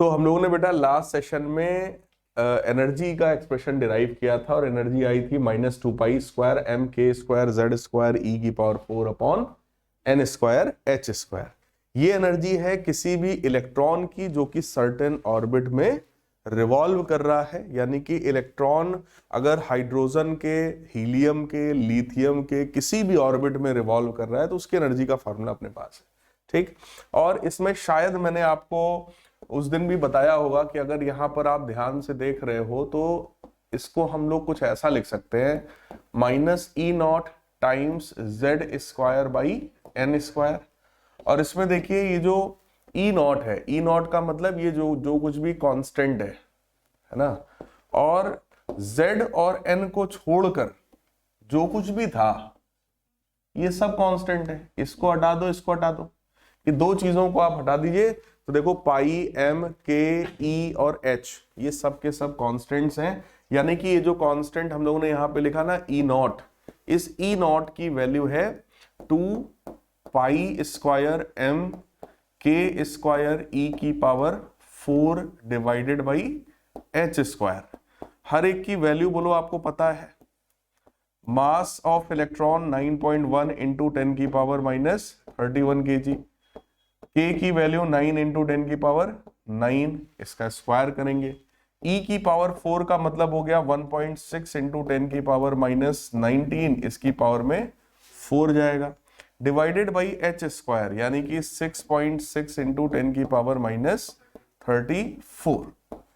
तो हम लोगों ने बेटा लास्ट सेशन में एनर्जी का एक्सप्रेशन डिराइव किया था और एनर्जी आई थी -2π² mk² z²e⁴ ये एनर्जी है किसी भी इलेक्ट्रॉन की जो कि सर्टेन ऑर्बिट में रिवॉल्व कर रहा है, यानी कि इलेक्ट्रॉन अगर हाइड्रोजन के, हीलियम के, लिथियम के किसी भी ऑर्बिट में रिवॉल्व कर रहा है तो उसकी एनर्जी का फॉर्मूला अपने पास है। ठीक, और इसमें शायद मैंने आपको उस दिन भी बताया होगा कि अगर यहां पर आप ध्यान से देख रहे हो तो इसको हम लोग कुछ ऐसा लिख सकते हैं -E0 टाइम्स z²/n²। और इसमें देखिए ये जो E0 है, E0 का मतलब ये जो कुछ भी कांस्टेंट है ना, और z और n को छोड़कर जो कुछ भी था ये सब कांस्टेंट है। इसको हटा दो, इसको हटा दो, ये दो चीजों को आप हटा दीजिए तो देखो पाई, m, k, e और h ये सब के सब कांस्टेंट्स हैं। यानी कि ये जो कांस्टेंट हम लोगों ने यहाँ पे लिखा ना E0, इस E0 की वैल्यू है 2π² m k²e⁴ h²। हर एक की वैल्यू बोलो, आपको पता है। Mass of electron 9.1 × 10⁻31 kg, k की वैल्यू 9 × 10⁹, इसका स्क्वायर करेंगे। e⁴ का मतलब हो गया 1.6 × 10⁻19, इसकी पावर में 4 जाएगा, डिवाइडेड बाई h², यानी कि 6.6 × 10⁻34,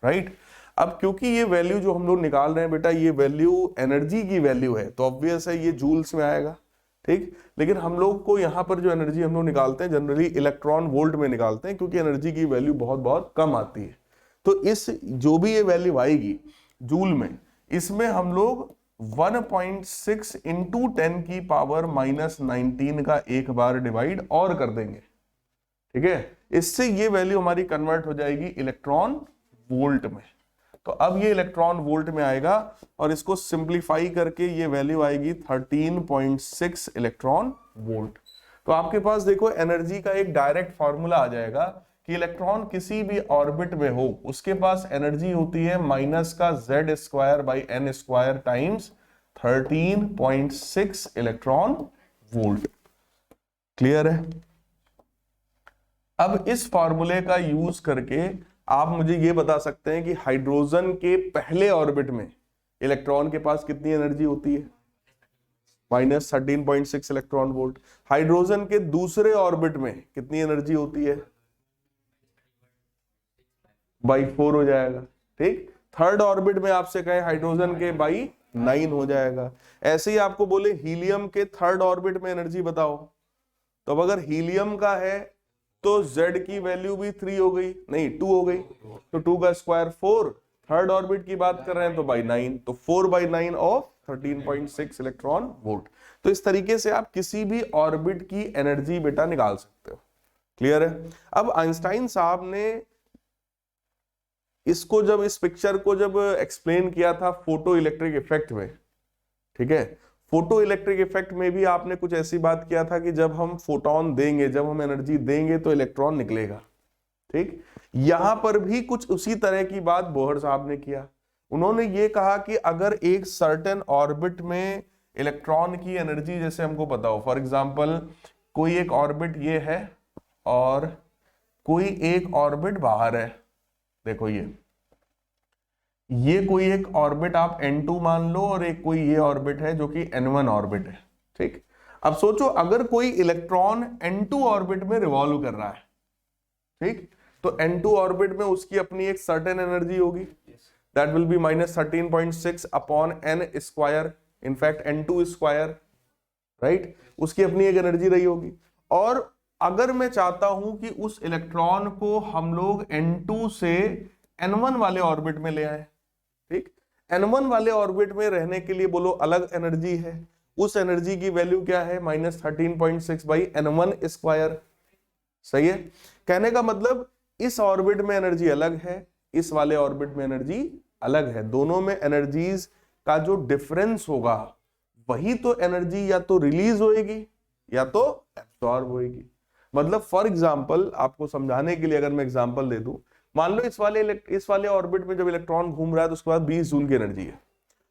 राइट। अब क्योंकि ये वैल्यू जो हम लोग निकाल रहे हैं बेटा, ये वैल्यू एनर्जी की वैल्यू है, तो ऑब्वियस है ये जूल्स में आएगा। ठीक, लेकिन हम लोग को यहाँ पर जो एनर्जी हम लोग निकालते हैं जनरली इलेक्ट्रॉन वोल्ट में निकालते हैं, क्योंकि एनर्जी की वैल्यू बहुत बहुत कम आती है। तो इस जो भी ये वैल्यू आएगी जूल में, इसमें हम लोग 1.6 × 10⁻19 का एक बार डिवाइड और कर देंगे। ठीक है, इससे ये वैल्यू हमारी कन्वर्ट हो जाएगी इलेक्ट्रॉन वोल्ट में। तो अब ये इलेक्ट्रॉन वोल्ट में आएगा और इसको सिंप्लीफाई करके ये वैल्यू आएगी 13.6 इलेक्ट्रॉन वोल्ट। तो आपके पास देखो एनर्जी का एक डायरेक्ट फॉर्मूला आ जाएगा कि इलेक्ट्रॉन किसी भी ऑर्बिट में हो उसके पास एनर्जी होती है -z²/n² times 13.6 electron volt. Clear है? अब इस फॉर्मूले का यूज करके आप मुझे ये बता सकते हैं कि हाइड्रोजन के पहले ऑर्बिट में इलेक्ट्रॉन के पास कितनी एनर्जी होती है? -13.6 इलेक्ट्रॉन वोल्ट। हाइड्रोजन के दूसरे ऑर्बिट में कितनी एनर्जी होती है? /4 हो जाएगा। ठीक, थर्ड ऑर्बिट में आपसे कहे हाइड्रोजन के /9 हो जाएगा। ऐसे ही आपको बोले हीलियम के थर्ड ऑर्बिट में एनर्जी बताओ, तो अब अगर हीलियम का है तो Z की वैल्यू भी 3 हो गई, नहीं 2 हो गई, तो 2 का स्क्वायर 4। थर्ड ऑर्बिट की बात कर रहे हैं तो /9, तो 4/9 ऑफ 13.6 इलेक्ट्रॉन वोल्ट। तो इस तरीके से आप किसी भी ऑर्बिट की एनर्जी बेटा निकाल सकते हो। क्लियर है? अब आइंस्टाइन साहब ने इसको जब इस पिक्चर को जब एक्सप्लेन किया था फोटो इलेक्ट्रिक इफेक्ट में, ठीक है, फोटो इलेक्ट्रिक इफेक्ट में भी आपने कुछ ऐसी बात किया था कि जब हम फोटोन देंगे, जब हम एनर्जी देंगे तो इलेक्ट्रॉन निकलेगा। ठीक, यहां पर भी कुछ उसी तरह की बात बोहर साहब ने किया। उन्होंने ये कहा कि अगर एक सर्टेन ऑर्बिट में इलेक्ट्रॉन की एनर्जी जैसे हमको पता हो, फॉर एग्जांपल कोई एक ऑर्बिट ये है और कोई एक ऑर्बिट बाहर है, देखो ये कोई एक ऑर्बिट आप N2 मान लो और एक कोई ये ऑर्बिट है जो कि N1 ऑर्बिट है। ठीक, अब सोचो अगर कोई इलेक्ट्रॉन N2 ऑर्बिट में रिवॉल्व कर रहा है, ठीक, तो N2 ऑर्बिट में उसकी अपनी एक सर्टेन एनर्जी होगी, that will B -13.6 upon n², in fact N2², right, उसकी अपनी एक एनर्जी रही होगी। और अगर मैं चाहता हूं कि उस इलेक्ट्रॉन को हम लोग N2 से N1 वाले ऑर्बिट में ले आए, ठीक, N1 वाले ऑर्बिट में रहने के लिए बोलो अलग एनर्जी है, उस एनर्जी की वैल्यू क्या है? -13.6/n1²। सही है? कहने का मतलब इस ऑर्बिट में एनर्जी अलग है, इस वाले ऑर्बिट में एनर्जी अलग है, दोनों में एनर्जीज का जो डिफरेंस होगा वही तो एनर्जी या तो रिलीज होएगी या तो एब्सॉर्ब होएगी। मतलब फॉर एग्जांपल आपको समझाने के लिए अगर मैं एग्जांपल दे दूं, मान लो इस वाले ऑर्बिट में जब इलेक्ट्रॉन घूम रहा है तो उसके बाद 20 जूल की एनर्जी है,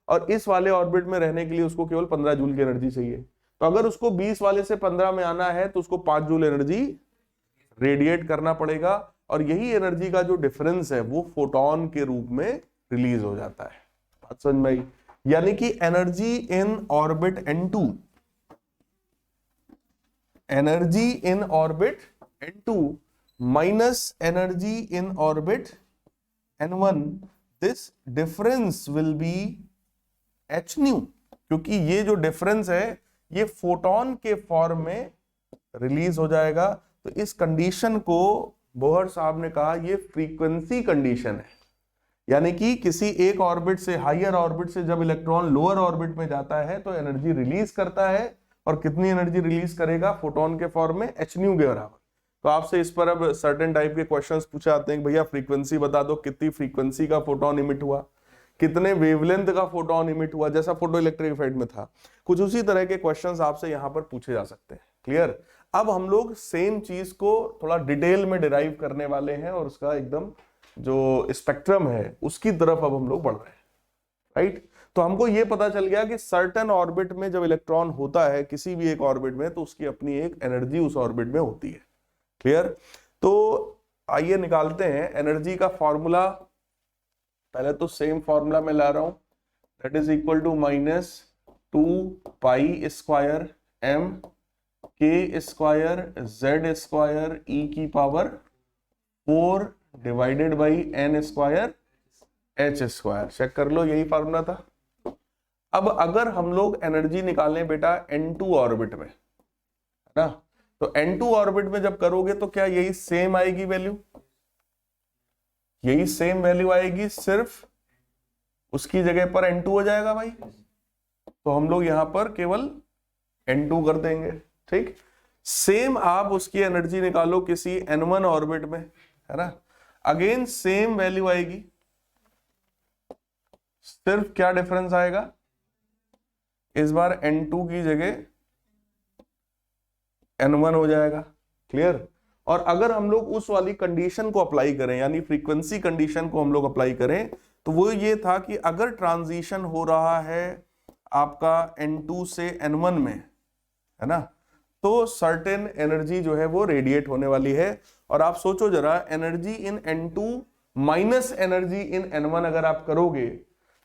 और इस वाले ऑर्बिट में रहने के लिए उसको केवल 15 जूल की एनर्जी चाहिए। तो अगर उसको 20 वाले से 15 में आना है तो उसको 5 जूल एनर्जी रेडिएट करना पड़ेगा, और यही एनर्जी का जो डिफरेंस है वो फोटोन के रूप में रिलीज हो जाता है। बात समझ में आई? यानी कि energy in orbit N2, energy in orbit N2 minus energy in orbit N1, this difference will be h new, क्योंकि ये जो डिफरेंस है ये फोटोन के फॉर्म में रिलीज हो जाएगा। तो इस कंडीशन को बोहर साहब ने कहा ये फ्रीक्वेंसी कंडीशन है, यानी कि किसी एक ऑर्बिट से, हायर ऑर्बिट से जब इलेक्ट्रॉन लोअर ऑर्बिट में जाता है तो एनर्जी रिलीज करता है, और कितनी एनर्जी रिलीज करेगा फोटोन के फॉर्म में, h न्यू के बराबर। तो आपसे इस पर अब सर्टेन टाइप के क्वेश्चंस पूछे आते हैं कि भैया फ्रीक्वेंसी बता दो, कितनी फ्रीक्वेंसी का फोटोन इमिट हुआ, कितने वेवलेंथ का फोटोन इमिट हुआ, जैसा फोटो इलेक्ट्रिक इफेक्ट में था। कुछ उसी तरह के क्वेश्चंस आपसे यहां पर पूछे जा सकते हैं। क्लियर? अब हम लोग सेम चीज को थोड़ा डिटेल में डिराइव करने वाले हैं, और उसका एकदम जो स्पेक्ट्रम है उसकी तरफ अब हम लोग बढ़ रहे हैं। राइट? तो हमको ये पता चल गया कि सर्टेन ऑर्बिट में जब इलेक्ट्रॉन होता है किसी भी एक ऑर्बिट में, तो उसकी अपनी एक एनर्जी उस ऑर्बिट में होती है। क्लियर? तो आइए निकालते हैं एनर्जी का फॉर्मूला। पहले तो सेम फॉर्मूला में ला रहा हूं, that is equal to -2 π² m k² z² e की power 4 divided by n² h²। चेक कर लो, यही फॉर्मूला था। अब अगर हम लोग एनर्जी निकालें बेटा N2 ऑर्बिट में, है ना, तो N2 ऑर्बिट में जब करोगे तो क्या यही सेम आएगी वैल्यू? यही सेम वैल्यू आएगी, सिर्फ उसकी जगह पर N2 हो जाएगा भाई। तो हम लोग यहां पर केवल N2 कर देंगे। ठीक? सेम आप उसकी एनर्जी निकालो किसी N1 ऑर्बिट में, है ना, अगेन सेम वैल्यू आएगी, सिर्फ क्या डिफरेंस आएगा, इस बार N2 की जगह N1 हो जाएगा। क्लियर? और अगर हम लोग उस वाली कंडीशन को अप्लाई करें, यानी फ्रीक्वेंसी कंडीशन को हम लोग अप्लाई करें, तो वो ये था कि अगर ट्रांजिशन हो रहा है आपका N2 से N1 में, है ना, तो सर्टेन एनर्जी जो है वो रेडिएट होने वाली है। और आप सोचो जरा, energy in N2 minus energy in N1 अगर आप करोगे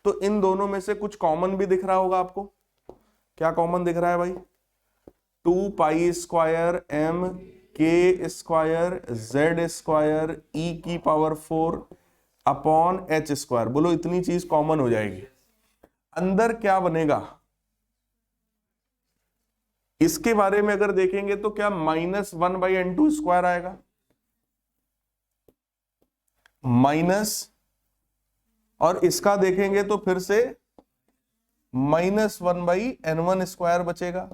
तो इन दोनों में से कुछ कॉमन भी दिख रहा होगा आपको। क्या कॉमन दिख रहा है भाई? 2 π² m k² z² e की पावर 4 अपॉन h²। बोलो, इतनी चीज कॉमन हो जाएगी। अंदर क्या बनेगा इसके बारे में अगर देखेंगे तो क्या -1/N2² आएगा, माइनस, और इसका देखेंगे तो फिर से -1/N1² बचेगा।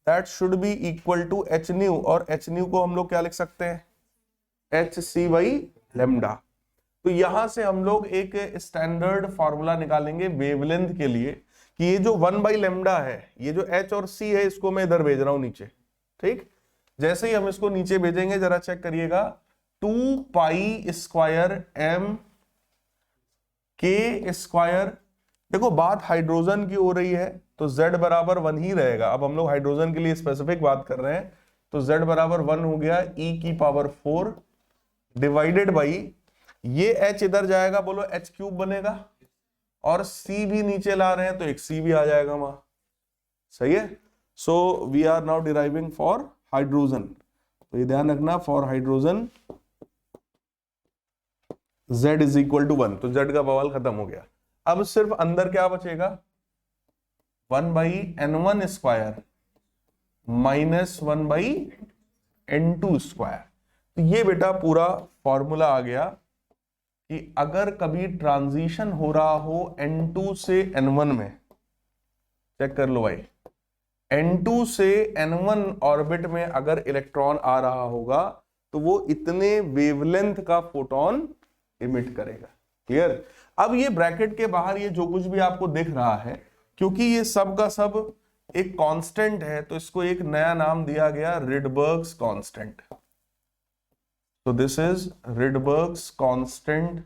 That should be equal to h new, और h न्यू को हम लोग क्या लिख सकते हैं, hc/λ। तो यहां से हम लोग एक स्टैंडर्ड फॉर्मूला निकालेंगे वेवलेंथ के लिए कि ये जो 1/λ है, ये जो h और c है, इसको मैं इधर भेज रहा हूं नीचे। ठीक? जैसे ही हम इसको नीचे भेजेंगे, जरा चेक करिएगा, 2 π² m k²। देखो, बात हाइड्रोजन की हो रही है तो z बराबर 1 ही रहेगा। अब हम लोग हाइड्रोजन के लिए स्पेसिफिक बात कर रहे हैं, तो z बराबर 1 हो गया, e की पावर 4 डिवाइडेड बाई, ये h इधर जाएगा, बोलो h³ बनेगा, और c भी नीचे ला रहे हैं तो एक c भी आ जाएगा वहां। सही है? So we are now deriving for hydrogen. तो ये ध्यान रखना, for hydrogen z is equal to 1। तो z का बवाल खत्म हो गया। अब सिर्फ अंदर क्या बचेगा, 1/N1² माइनस 1/N2²। तो ये बेटा पूरा फॉर्मूला आ गया कि अगर कभी ट्रांजिशन हो रहा हो N2 से N1 में, चेक कर लो भाई, N2 से N1 ऑर्बिट में अगर इलेक्ट्रॉन आ रहा होगा तो वो इतने वेवलेंथ का फोटोन इमिट करेगा। क्लियर? अब ये ब्रैकेट के बाहर ये जो कुछ भी आपको दिख रहा है, क्योंकि ये सब का सब एक कांस्टेंट है, तो इसको एक नया नाम दिया गया, रिडबर्ग्स कांस्टेंट। तो this is Rydberg's constant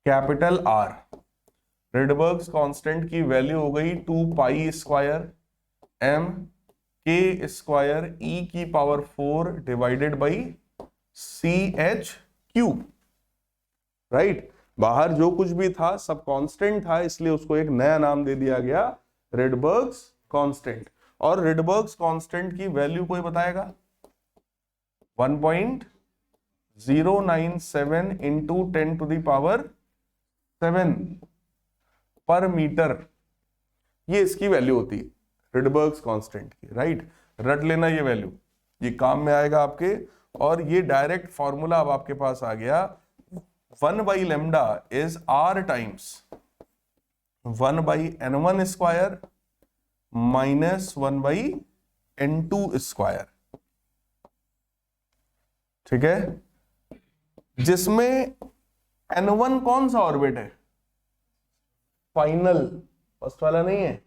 capital R. Rydberg's constant की वैल्यू हो गई 2 pi square m k square e की power 4 divided by c h cube, right. बाहर जो कुछ भी था सब कांस्टेंट था, इसलिए उसको एक नया नाम दे दिया गया रिडबर्ग्स कांस्टेंट। और रिडबर्ग्स कांस्टेंट की वैल्यू कोई बताएगा? 1.097 इंटू 10 टू द पावर 7 पर मीटर, ये इसकी वैल्यू होती है रिडबर्ग्स कांस्टेंट की, राइट। रट लेना ये वैल्यू, ये काम में आएगा आपके। और ये डायरेक्ट फॉर्मूला अब आपके पास आ गया, 1 by lambda is R times 1 by n1 square minus 1 by n2 square, ठीक है। जिसमें n1 कौन सा ऑर्बिट है? फाइनल, फर्स्ट वाला नहीं है।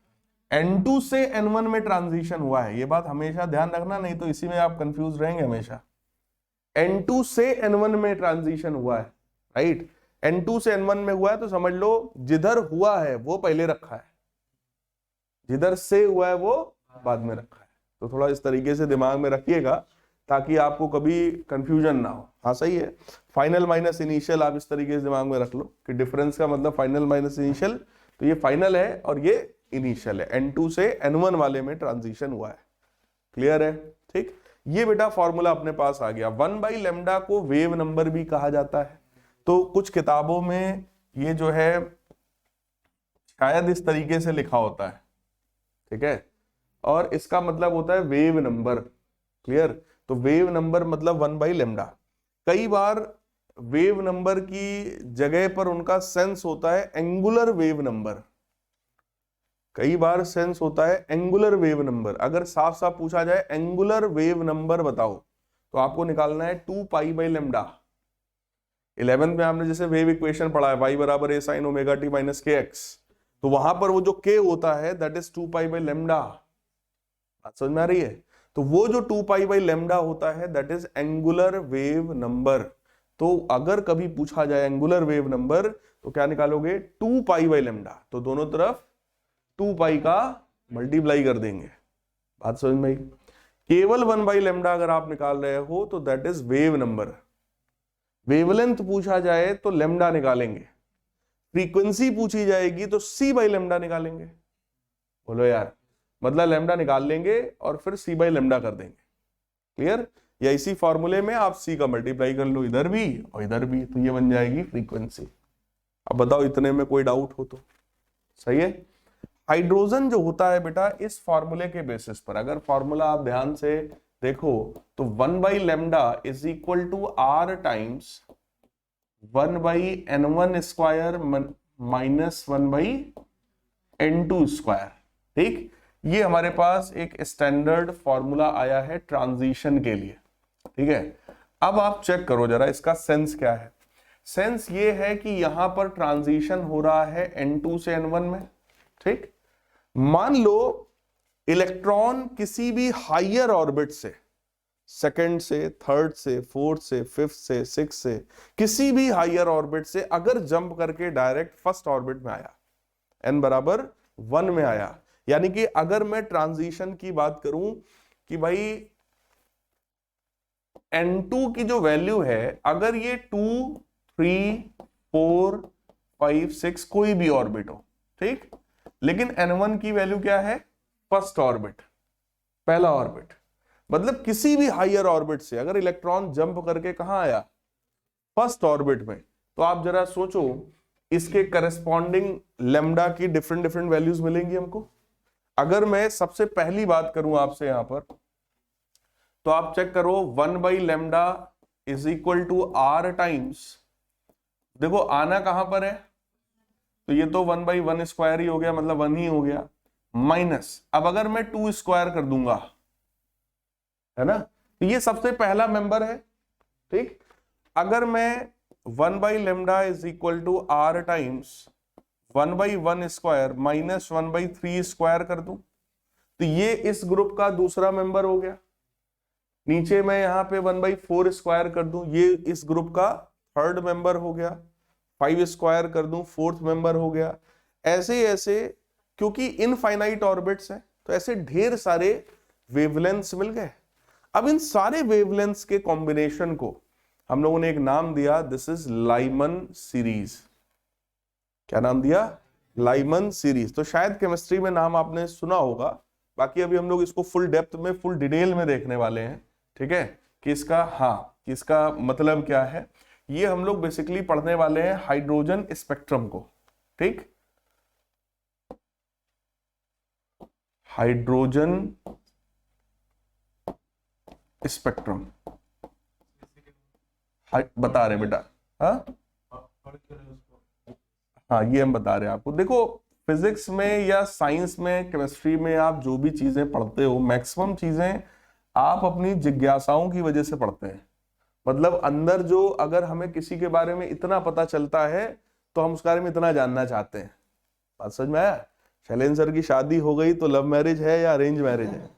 n2 से n1 में ट्रांजिशन हुआ है, ये बात हमेशा ध्यान रखना, नहीं तो इसी में आप कंफ्यूज रहेंगे हमेशा। n2 से n1 में ट्रांजिशन हुआ है, राइट। n2 से n1 में हुआ है तो समझ लो जिधर हुआ है वो पहले रखा है, जिधर से हुआ है वो बाद में रखा है। तो थोड़ा इस तरीके से दिमाग में रखिएगा ताकि आपको कभी कंफ्यूजन ना हो। हाँ सही है, फाइनल माइनस इनिशियल आप इस तरीके से दिमाग में रख लो कि डिफरेंस का मतलब फाइनल माइनस इनिशियल, तो ये फाइनल है और ये इनिशियल है। n2 से n1 वाले में ट्रांजिशन हुआ है, क्लियर है, ठीक। ये बेटा फॉर्मूला अपने पास आ गया। 1 बाई लेमडा को वेव नंबर भी कहा जाता है, तो कुछ किताबों में ये जो है शायद इस तरीके से लिखा होता है, ठीक है। और इसका मतलब होता है वेव नंबर, क्लियर। तो वेव नंबर मतलब 1 बाई लेमडा। कई बार वेव नंबर की जगह पर उनका सेंस होता है एंगुलर वेव नंबर, कई बार सेंस होता है एंगुलर वेव नंबर। अगर साफ साफ पूछा जाए एंगुलर वेव नंबर बताओ, तो आपको निकालना है 2 पाई बाई लेमडा। 11th में आपने जैसे वेव इक्वेशन पढ़ा है y बराबर a sin omega t minus के एक्स, तो वहां पर वो जो k होता है that is 2 pi by lambda. बात समझ में आ रही है? तो वो जो 2 पाई बाई लेमडा होता है that is angular wave number. तो अगर कभी पूछा जाए एंगुलर वेव नंबर तो क्या निकालोगे? 2 पाई बाई लेमडा, तो दोनों तरफ 2 पाई का मल्टीप्लाई कर देंगे। बात समझ में आई? केवल 1 बाई लेमडा अगर आप निकाल रहे हो तो that is wave number. Wavelength पूछा जाए तो लेमडा निकालेंगे, फ्रीक्वेंसी पूछी जाएगी तो सी बाई लेमडा निकालेंगे। बोलो यार, मतलब लेमडा निकाल लेंगे और फिर सी बाई लेमडा कर देंगे, क्लियर। या इसी फॉर्मूले में आप सी का मल्टीप्लाई कर लो इधर भी और इधर भी, तो ये बन जाएगी फ्रीक्वेंसी। अब बताओ इतने में कोई डाउट हो तो? सही है। हाइड्रोजन जो होता है बेटा इस फॉर्मूले के बेसिस पर, अगर फॉर्मूला आप ध्यान से देखो तो 1 by lambda is equal to R times 1 by n1 square minus 1 by n2 square, ठीक। ये हमारे पास एक स्टैंडर्ड फॉर्मूला आया है ट्रांजिशन के लिए, ठीक है। अब आप चेक करो जरा इसका सेंस क्या है। सेंस ये है कि यहां पर ट्रांजिशन हो रहा है n2 से n1 में, ठीक। मान लो इलेक्ट्रॉन किसी भी हायर ऑर्बिट से, सेकंड से, थर्ड से, फोर्थ से, फिफ्थ से, सिक्स से, किसी भी हायर ऑर्बिट से अगर जंप करके डायरेक्ट फर्स्ट ऑर्बिट में आया, n बराबर 1 में आया, यानी कि अगर मैं ट्रांजिशन की बात करूं कि भाई n2 की जो वैल्यू है, अगर ये 2, 3, 4, 5, 6 कोई भी ऑर्बिट हो, ठीक, लेकिन n1 की वैल्यू क्या है? फर्स्ट ऑर्बिट, पहला ऑर्बिट। मतलब किसी भी हायर ऑर्बिट से अगर इलेक्ट्रॉन जंप करके कहां आया? फर्स्ट ऑर्बिट में, तो आप जरा सोचो इसके करस्पॉन्डिंग लेमडा की डिफरेंट डिफरेंट वैल्यूज मिलेंगी हमको। अगर मैं सबसे पहली बात करूं आपसे यहां पर, तो आप चेक करो 1 by lambda is equal to R times, देखो आना कहां पर है? तो ये तो 1 बाई 1 स्क्वायर ही हो गया, मतलब 1 ही हो गया, माइनस अब अगर मैं 2 स्क्वायर कर दूंगा, है ना, तो ये सबसे पहला मेंबर है, ठीक। अगर मैं 1 by lambda is equal to R times 1 by 1 square minus 1 by 3 square कर दूं, तो ये इस ग्रुप का दूसरा मेंबर हो गया। नीचे मैं यहाँ पे 1/4 स्क्वायर कर दूं, ये इस ग्रुप का थर्ड मेंबर हो गया, 5 स्क्वायर कर दूं फोर्थ मेंबर हो गया, ऐसे ऐसे, क्योंकि इनफाइनाइट ऑर्बिट्स है तो ऐसे ढेर सारे वेवलेंथ्स मिल गए। अब इन सारे वेवलेंथ्स के कॉम्बिनेशन को हम लोगों ने एक नाम दिया, दिस इज लाइमन सीरीज। क्या नाम दिया? Lyman series. तो शायद केमिस्ट्री में नाम आपने सुना होगा, बाकी अभी हम लोग इसको फुल डेप्थ में, फुल डिटेल में देखने वाले हैं, ठीक है, कि इसका, हाँ, कि इसका मतलब क्या है। ये हम लोग बेसिकली पढ़ने वाले हैं हाइड्रोजन स्पेक्ट्रम को, ठीक, हाइड्रोजन स्पेक्ट्रम बता रहे बेटा। हाँ हाँ, ये हम बता रहे हैं आपको। देखो, फिजिक्स में या साइंस में, केमिस्ट्री में आप जो भी चीजें पढ़ते हो, मैक्सिमम चीजें आप अपनी जिज्ञासाओं की वजह से पढ़ते हैं। मतलब अंदर जो, अगर हमें किसी के बारे में इतना पता चलता है तो हम उस बारे में इतना जानना चाहते हैं। बात समझ में आया? शैलेंद्र सर की शादी हो गई तो लव मैरिज है या अरेंज मैरिज है?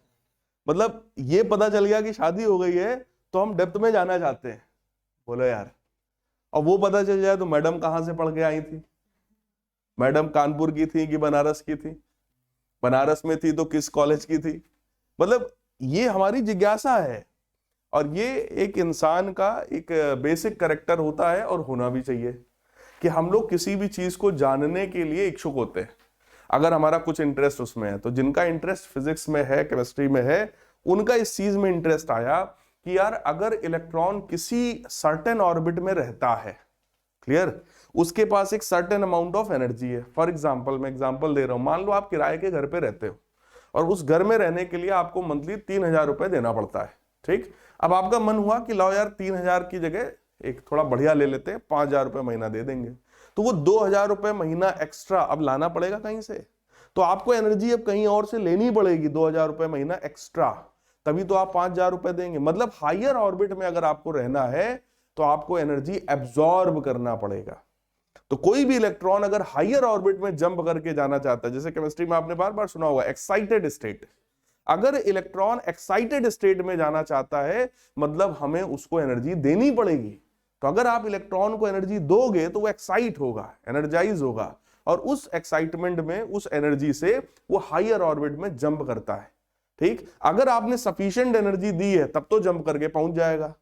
मतलब ये पता चल गया कि शादी हो गई है तो हम डेप्थ में जाना चाहते हैं, बोलो यार। और वो पता चल जाए तो मैडम कहाँ से पढ़ के आई थी, मैडम कानपुर की थी कि बनारस की थी, बनारस में थी तो किस कॉलेज की थी। मतलब ये हमारी जिज्ञासा है, और ये एक इंसान का एक बेसिक कैरेक्टर होता है, और होना भी चाहिए, कि हम लोग किसी भी चीज को जानने के लिए इच्छुक होते हैं अगर हमारा कुछ इंटरेस्ट उसमें है। तो जिनका इंटरेस्ट फिजिक्स में है, केमिस्ट्री में है, उनका इस चीज में इंटरेस्ट आया कि यार अगर इलेक्ट्रॉन किसी सर्टेन ऑर्बिट में रहता है, क्लियर, उसके पास एक सर्टेन अमाउंट ऑफ एनर्जी है। फॉर एग्जांपल, मैं एग्जांपल दे रहा हूं, मान लो आप किराए के घर पे रहते हो और उस घर में रहने के लिए आपको मंथली 3,000 रुपए देना पड़ता है, ठीक। अब आपका मन हुआ कि लाओ यार 3,000 की जगह एक थोड़ा बढ़िया ले लेते हैं, 5,000 रुपए महीना दे देंगे, तो वो 2,000 रुपए महीना एक्स्ट्रा अब लाना पड़ेगा कहीं से, तो आपको एनर्जी अब कहीं और से लेनी पड़ेगी 2,000 रुपए महीना एक्स्ट्रा, तभी तो आप 5,000 रुपए देंगे। मतलब हायर ऑर्बिट में अगर आपको रहना है तो आपको एनर्जी एब्जॉर्ब करना पड़ेगा। तो कोई भी इलेक्ट्रॉन अगर हायर ऑर्बिट में जंप करके जाना चाहता है, जैसे केमिस्ट्री में आपने बार बार सुना होगा एक्साइटेड स्टेट, अगर इलेक्ट्रॉन एक्साइटेड स्टेट में जाना चाहता है मतलब हमें उसको एनर्जी देनी पड़ेगी। तो अगर आप इलेक्ट्रॉन को एनर्जी दोगे तो वो एक्साइट होगा, एनर्जाइज होगा, और उस एक्साइटमेंट में, उस एनर्जी से वो हायर ऑर्बिट में जंप करता है, ठीक। अगर आपने सफिशिएंट एनर्जी दी है तब तो जंप करके पहुंच जाएगा।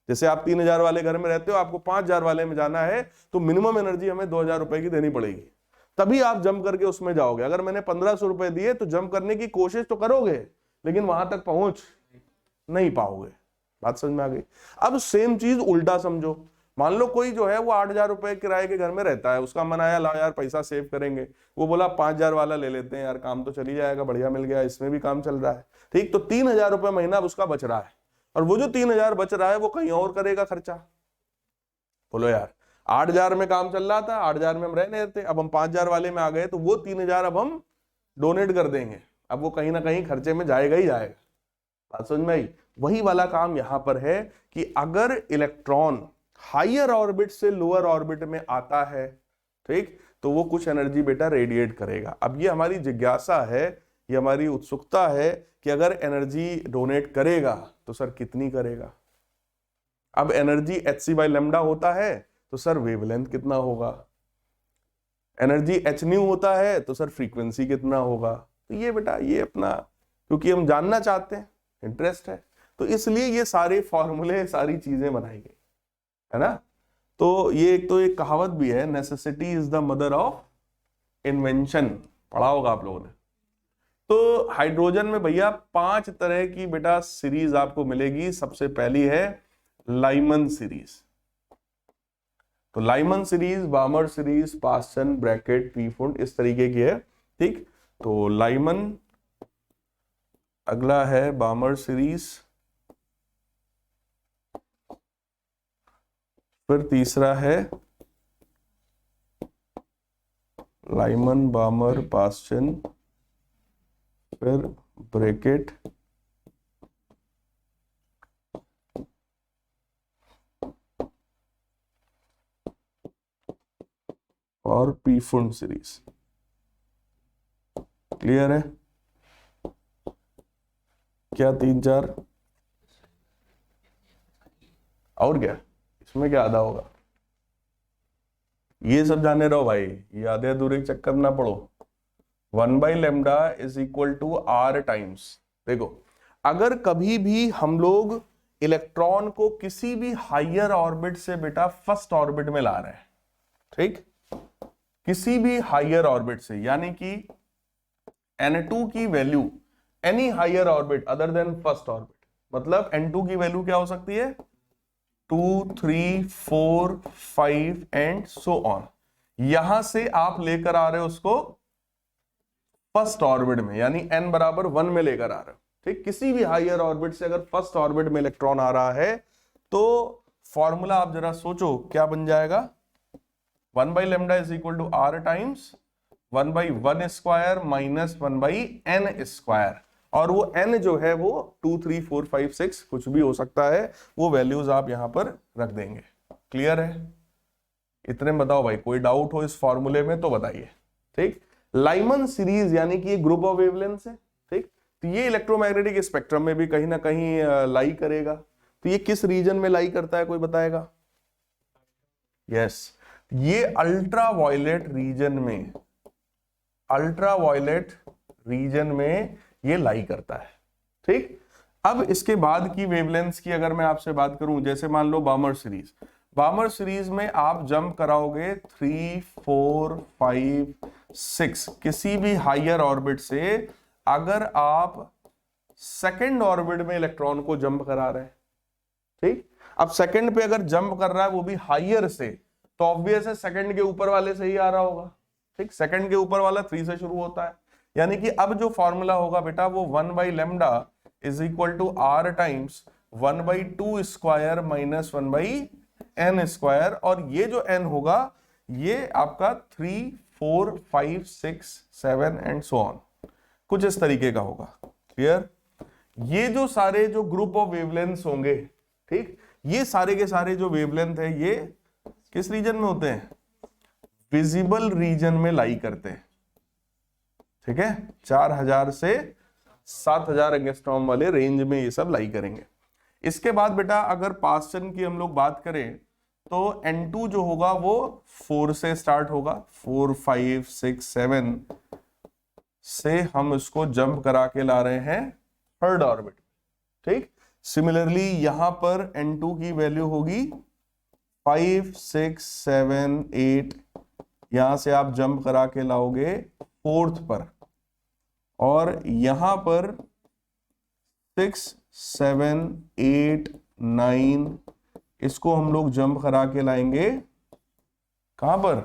जैसे आप 3,000 वाले घर में रहते हो, आपको 5,000 वाले में जाना है तो मिनिमम एनर्जी हमें 2,000 रुपए की देनी पड़ेगी, तभी आप जंप करके उसमें जाओगे। अगर मैंने 1,500 रुपए दिए तो जंप करने की कोशिश तो करोगे, लेकिन वहां तक पहुंच नहीं पाओगे। बात समझ में आ गई? अब सेम चीज उल्टा समझो, मान लो कोई जो है वो 8,000 रुपए किराए के घर में रहता है, उसका मन आया ला यार पैसा सेव करेंगे, वो बोला 5,000 वाला ले लेते हैं यार, काम तो चली जाएगा, बढ़िया मिल गया, इसमें भी काम चल रहा है, ठीक। तो 3,000 रुपए महीना उसका बच रहा है, और वो जो 3,000 बच रहा है वो कहीं और करेगा खर्चा। बोलो यार, 8,000 में काम चल रहा था, 8,000 में हम रह रहे थे, अब हम 5,000 वाले में आ गए तो वो 3,000 अब हम डोनेट कर देंगे, अब वो कहीं ना कहीं खर्चे में जाएगा ही जाएगा। बात समझ में आई? वही वाला काम यहां पर है कि अगर इलेक्ट्रॉन हायर ऑर्बिट से लोअर ऑर्बिट में आता है, ठीक, तो वो कुछ एनर्जी बेटा रेडिएट करेगा। अब ये हमारी जिज्ञासा है, ये हमारी उत्सुकता है कि अगर एनर्जी डोनेट करेगा तो सर कितनी करेगा। अब एनर्जी hc/λ होता है तो सर वेवलेंथ कितना होगा, एनर्जी hν होता है तो सर फ्रीक्वेंसी कितना होगा। तो ये बेटा, ये अपना, क्योंकि हम जानना चाहते हैं, इंटरेस्ट है, तो इसलिए ये सारे फॉर्मूले, सारी चीजें बनाई गई है ना। तो ये एक कहावत भी है, necessity is the mother of invention, पढ़ा होगा आप लोगों ने। तो हाइड्रोजन में भैया 5 तरह की बेटा सीरीज आपको मिलेगी। सबसे पहली है लाइमन सीरीज। तो Lyman series, Balmer series, Paschen, Brackett, Pfund, इस तरीके की है, ठीक। तो लाइमन, अगला है बामर सीरीज, फिर तीसरा है लाइमन, बामर, पास्चन, फिर ब्रैकेट, और पीफुंड सीरीज। क्लियर है क्या? 3-4 और क्या, इसमें क्या आधा होगा, ये सब जाने रहो भाई, ये आधे अधूरे चक्कर ना पड़ो। 1/λ is equal to R times, देखो अगर कभी भी हम लोग इलेक्ट्रॉन को किसी भी हायर ऑर्बिट से बेटा फर्स्ट ऑर्बिट में ला रहे हैं, ठीक, किसी भी हायर ऑर्बिट से, यानी कि N2 की value any higher orbit other than first orbit, मतलब N2 की वैल्यू क्या हो सकती है 2, 3, 4, 5 एंड सो ऑन, यहां से आप लेकर आ रहे हो उसको फर्स्ट ऑर्बिट में, यानी n बराबर 1 में लेकर आ रहे हो, ठीक। किसी भी हायर ऑर्बिट से अगर फर्स्ट ऑर्बिट में इलेक्ट्रॉन आ रहा है तो फॉर्मूला आप जरा सोचो क्या बन जाएगा, 1/λ is equal to R times 1/1 square minus 1/n square, और वो n जो है वो 2, 3, 4, 5, 6 कुछ भी हो सकता है, वो वैल्यूज आप यहां पर रख देंगे। क्लियर है? इतने बताओ भाई, कोई डाउट हो इस फॉर्मूले में तो बताइए, ठीक। लाइमन सीरीज यानी कि ग्रुप ऑफ वेवलेंथ है, ठीक, तो ये इलेक्ट्रोमैग्नेटिक स्पेक्ट्रम में भी कहीं ना कहीं लाई करेगा, तो ये किस रीजन में लाई करता है, कोई बताएगा? यस, ये अल्ट्रा वायलेट रीजन में, अल्ट्रा वायलेट रीजन में ये लाई करता है, ठीक। अब इसके बाद की वेवलेंथ्स की अगर मैं आपसे बात करूं, जैसे मान लो बामर सीरीज, बामर सीरीज में आप जंप कराओगे 3, 4, 5, 6 किसी भी हायर ऑर्बिट से, अगर आप सेकंड ऑर्बिट में इलेक्ट्रॉन को जंप करा रहे हैं, ठीक। अब सेकंड पे अगर जंप कर रहा है वो भी हायर से, तो ऑब्वियस है सेकंड के ऊपर वाले से ही आ रहा होगा, ठीक। सेकंड के ऊपर वाला 3 से शुरू होता है, यानी कि अब जो फॉर्मूला होगा बेटा वो 1/λ is equal to R times 1/2 square minus 1/n square, और ये जो n होगा ये आपका 3, 4, 5, 6, 7 एंड सो ऑन, कुछ इस तरीके का होगा। क्लियर? ये जो सारे जो ग्रुप ऑफ वेवलेंथ्स होंगे, ठीक, ये सारे के सारे जो वेवलेंथ है ये किस रीजन में होते हैं, विजिबल रीजन में लाई करते हैं, ठीक है। 4000 से 7000 एंगस्ट्रॉम वाले रेंज में ये सब लाई करेंगे। इसके बाद बेटा अगर पास्टन की हम लोग बात करें तो N2 जो होगा वो 4 से स्टार्ट होगा, 4, 5, 6, 7 से हम इसको जंप करा के ला रहे हैं थर्ड ऑर्बिट, ठीक। सिमिलरली यहां पर N2 की वैल्यू होगी 5, 6, 7, 8, यहां से आप जंप करा के लाओगे फोर्थ पर, और यहां पर 6, 7, 8, 9 इसको हम लोग जंप करा के लाएंगे कहां पर,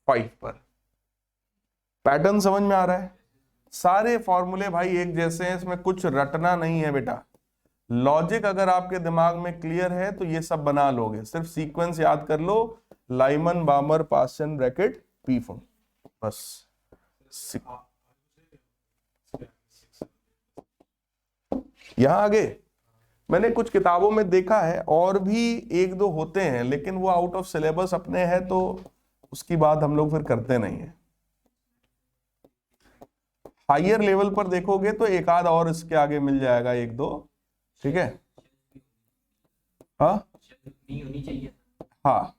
5 पर। पैटर्न समझ में आ रहा है? सारे फॉर्मूले भाई एक जैसे हैं, इसमें कुछ रटना नहीं है बेटा। लॉजिक अगर आपके दिमाग में क्लियर है तो ये सब बना लोगे, सिर्फ सीक्वेंस याद कर लो, Lyman, बामर, Paschen, bracket, P full, बस। यहां आगे मैंने कुछ किताबों में देखा है और भी 1-2 होते हैं, लेकिन वो आउट ऑफ सिलेबस अपने हैं तो उसकी बात हम लोग फिर करते नहीं है। हायर लेवल पर देखोगे तो एक आध और इसके आगे मिल जाएगा, 1-2, ठीक है। हाँ हाँ,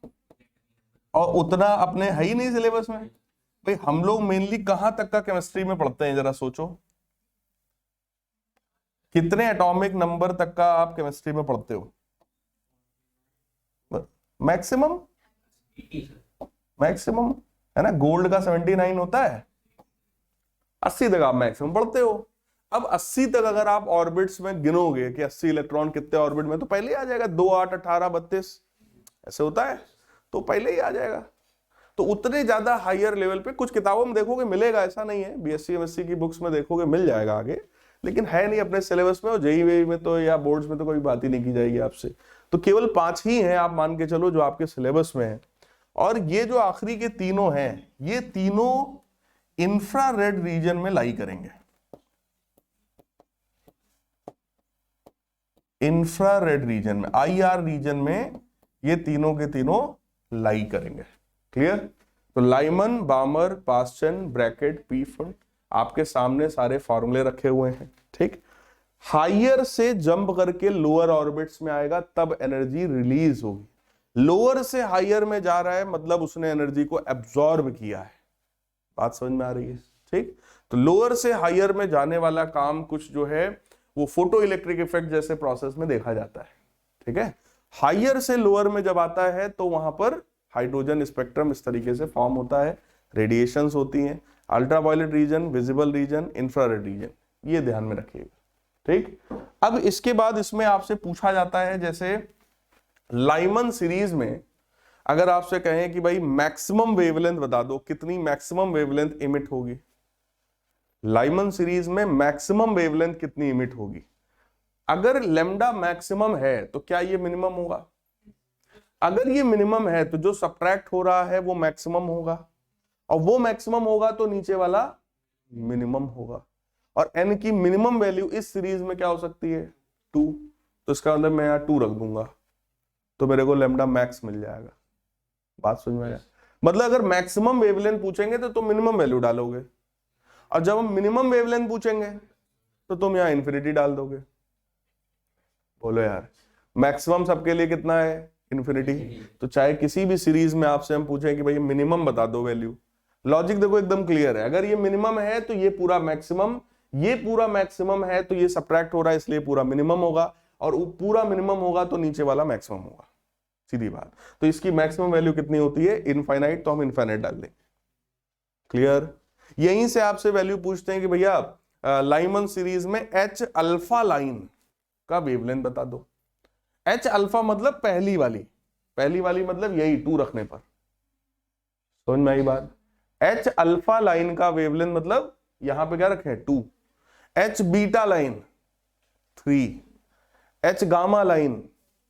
और उतना अपने है ही नहीं सिलेबस में भाई। हम लोग मेनली कहां तक का केमिस्ट्री में पढ़ते हैं, जरा सोचो, कितने एटॉमिक नंबर तक का आप केमिस्ट्री में पढ़ते हो? मैक्सिमम मैक्सिमम है ना, गोल्ड का 79 होता है, 80 तक आप मैक्सिमम पढ़ते हो। अब 80 तक अगर आप ऑर्बिट्स में गिनोगे कि 80 इलेक्ट्रॉन कितने ऑर्बिट में, तो पहले ही आ जाएगा 2, 8, 18, 32 ऐसे होता है, तो पहले ही आ जाएगा। तो उतने ज्यादा हायर लेवल पे कुछ किताबों में देखोगे मिलेगा, ऐसा नहीं है, बीएससी एमएससी की बुक्स में देखोगे मिल जाएगा आगे, लेकिन है नहीं अपने सिलेबस में, और जेईई में तो या बोर्ड्स में तो कोई बात ही नहीं की जाएगी आपसे। तो केवल 5 ही हैं आप मान के चलो जो आपके सिलेबस में है, और ये जो आखिरी के तीनों हैं ये तीनों इंफ्रारेड रीजन में लाई करेंगे, इंफ्रारेड रीजन में, आईआर रीजन में ये तीनों के तीनों लाई करेंगे। क्लियर? तो Lyman, बामर, Paschen, bracket, P full, आपके सामने सारे फॉर्मूले रखे हुए हैं, ठीक। हायर से जंप करके लोअर ऑर्बिट्स में आएगा तब एनर्जी रिलीज होगी। लोअर से हायर में जा रहा है मतलब उसने एनर्जी को एब्जॉर्ब किया है। बात समझ में आ रही है? ठीक, तो लोअर से हायर में जाने वाला काम कुछ जो है वो फोटो इलेक्ट्रिक इफेक्ट जैसे प्रोसेस में देखा जाता है। ठीक है, हायर से लोअर में जब आता है तो वहां पर हाइड्रोजन स्पेक्ट्रम इस तरीके से फॉर्म होता है, रेडिएशंस होती हैं, ultraviolet region, visible region, infrared region, ये ध्यान में रखिएगा। ठीक, अब इसके बाद इसमें आपसे पूछा जाता है, जैसे लाइमन सीरीज में अगर आपसे कहें कि भाई मैक्सिमम वेवलेंथ बता दो, कितनी मैक्सिमम वेवलेंथ इमिट होगी? लाइमन सीरीज में मैक्सिमम वेवलेंथ कितनी इमिट होगी? अगर लेमडा मैक्सिमम है तो क्या ये मिनिमम होगा? अगर ये मिनिमम है तो जो सब्ट्रैक्ट हो रहा है वो मैक्सिमम होगा, और वो मैक्सिमम होगा तो नीचे वाला मिनिमम होगा। और n की मिनिमम वैल्यू इस सीरीज में क्या हो सकती है? 2। तो इसका मतलब मैं यहां 2 रख दूंगा तो मेरे को लेमडा मैक्स मिल जाएगा। बात समझ में आया? मतलब अगर मैक्सिमम वेवलेंथ पूछेंगे तो तुम मिनिमम वैल्यू डालोगे, और जब हम मिनिमम वेवलेंथ पूछेंगे तो तुम यहां इंफिनिटी डाल दोगे। बोलो यार, मैक्सिमम सबके लिए कितना है? इंफिनिटी। तो चाहे किसी भी सीरीज में आपसे हम पूछें कि भाई मिनिमम बता दो वैल्यू, लॉजिक देखो एकदम क्लियर है। अगर ये मिनिमम है तो ये पूरा मैक्सिमम, ये पूरा मैक्सिमम है तो ये सब्ट्रैक्ट हो रहा है इसलिए पूरा मिनिमम होगा, और पूरा मिनिमम होगा तो नीचे वाला मैक्सिमम होगा। सीधी बात। तो इसकी मैक्सिमम वैल्यू कितनी होती है? इनफाइनाइट, तो हम इनफाइनाइट डाल देंगे। क्लियर? यहीं से आपसे वैल्यू पूछते हैं कि भैया लाइमन सीरीज में एच अल्फा लाइन का वेवलेंथ बता दो। एच अल्फा मतलब पहली वाली मतलब यही 2 रखने पर। समझ में आई बात? एच अल्फा लाइन का वेवलेंथ मतलब यहां पे क्या रखे? 2। H beta line 3, H gamma line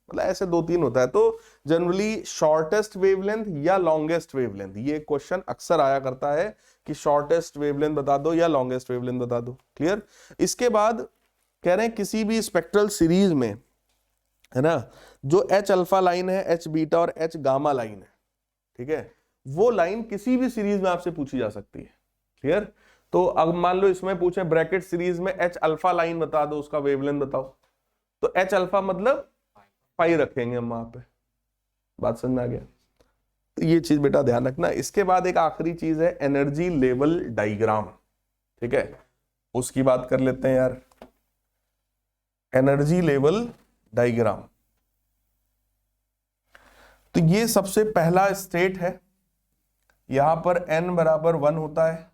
मतलब ऐसे 2-3 होता है। तो जनरली शॉर्टेस्ट वेवलेंथ या लॉन्गेस्ट वेवलेंथ, ये क्वेश्चन अक्सर आया करता है कि शॉर्टेस्ट वेवलेंथ बता दो या लॉन्गेस्ट वेवलेंथ बता दो। क्लियर? इसके बाद कह रहे हैं किसी भी स्पेक्ट्रल सीरीज में, है ना, जो एच अल्फा लाइन है, एच बीटा और एच गामा लाइन है, ठीक है, वो लाइन किसी भी सीरीज में आपसे पूछी जा सकती है। क्लियर? तो अब मान लो इसमें पूछे ब्रैकेट सीरीज में एच अल्फा लाइन बता दो, उसका वेवलेंथ बताओ, तो एच अल्फा मतलब पाई रखेंगे हम वहां पे। बात समझ में आ गया? तो ये चीज बेटा ध्यान रखना। इसके बाद एक आखिरी चीज है एनर्जी लेवल डायग्राम। ठीक है, उसकी बात कर लेते हैं यार। एनर्जी लेवल डायग्राम, तो ये सबसे पहला स्टेट है, यहां पर n बराबर 1 होता है,